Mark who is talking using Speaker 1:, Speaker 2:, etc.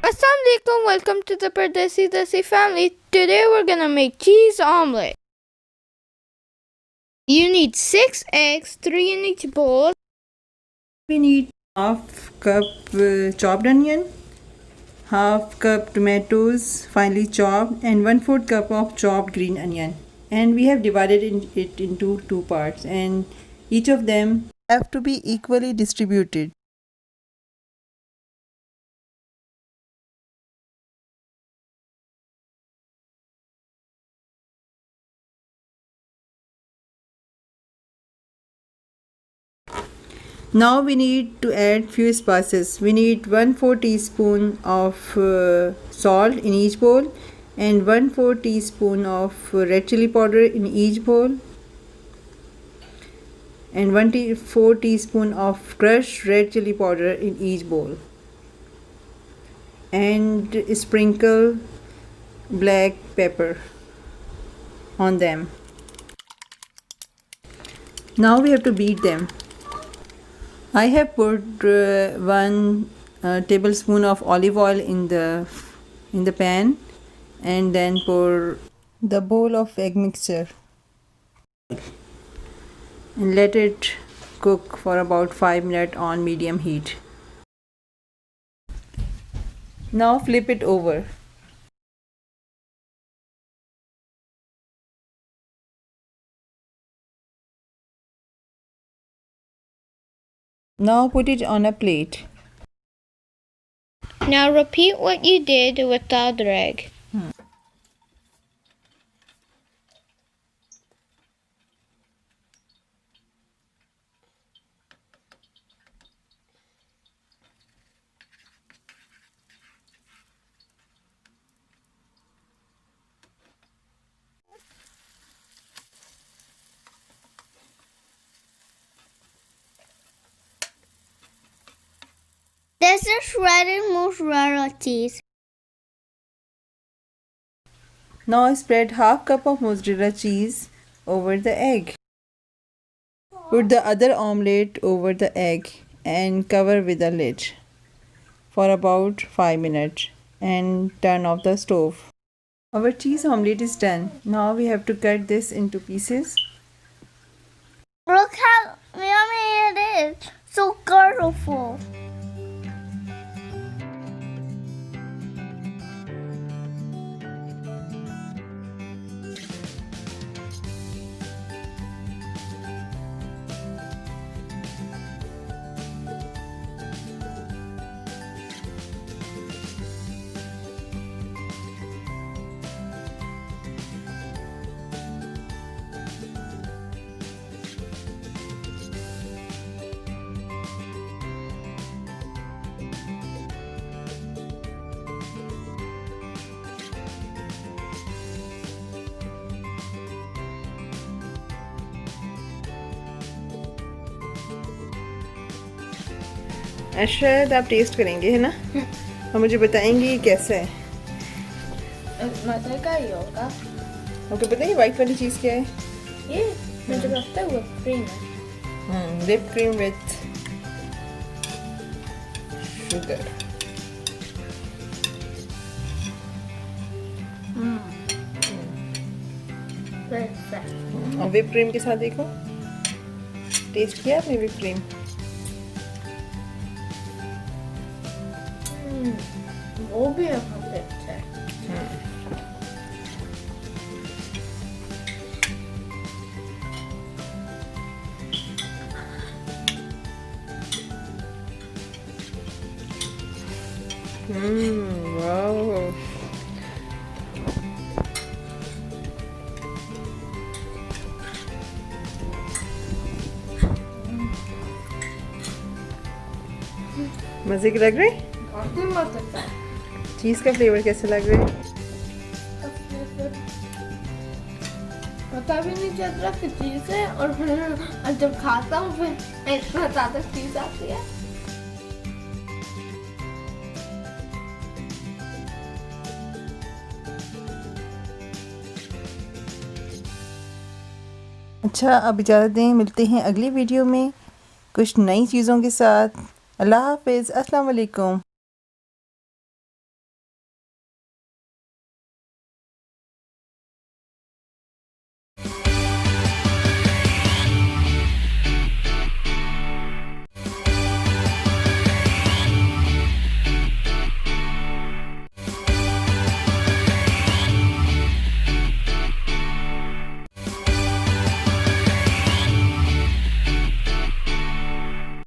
Speaker 1: Assalamualaikum, welcome to the Pardesi Desi family. Today we're gonna make cheese omelette. You need 6 eggs, 3 in each bowl.
Speaker 2: We need half cup chopped onion, half cup tomatoes finely chopped, and 1/4 cup of chopped green onion. And we have divided it into two parts, and each of them have to be equally distributed. Now we need to add few spices. We need 1/4 teaspoon of salt in each bowl and 1/4 teaspoon of red chili powder in each bowl and 1/4 teaspoon of crushed red chili powder in each bowl, and sprinkle black pepper on them. Now we have to beat them. I have put 1 tablespoon of olive oil in the pan, and then pour the bowl of egg mixture and let it cook for about 5 minutes on medium heat. Now flip it over. Now put it on a plate.
Speaker 1: Now repeat what you did with the other egg. This is shredded mozzarella cheese.
Speaker 2: Now spread half cup of mozzarella cheese over the egg. Put the other omelette over the egg and cover with a lid for about 5 minutes and turn off the stove. Our cheese omelette is done. Now we have to cut this into pieces.
Speaker 1: Look how yummy it is. So colorful.
Speaker 2: शायद आप test करेंगे, है ना? और मुझे बताएंगे ये कैसा है।
Speaker 1: मज़े का ही होगा।
Speaker 2: आपको पता है ये वाइट वाली चीज़ क्या है?
Speaker 1: ये मुझे लगता है whipped cream है।
Speaker 2: Whipped cream with sugar. और whipped cream के साथ देखो, टेस्ट किया आपने whipped cream?
Speaker 1: वो भी काफी अच्छा है।
Speaker 2: वाओ। मजे के लग रहे? चीज का फ्लेवर कैसे लग रहा है?
Speaker 1: पता भी नहीं चल रहा कि चीज है, और फिर जब खाता हूँ फिर इतना ज्यादा चीज आती है।
Speaker 2: अच्छा, अब इजाज़त दें, मिलते हैं अगली वीडियो में कुछ नई चीज़ों के साथ। अल्लाह हाफ़िज़, अस्सलाम वालेकुम।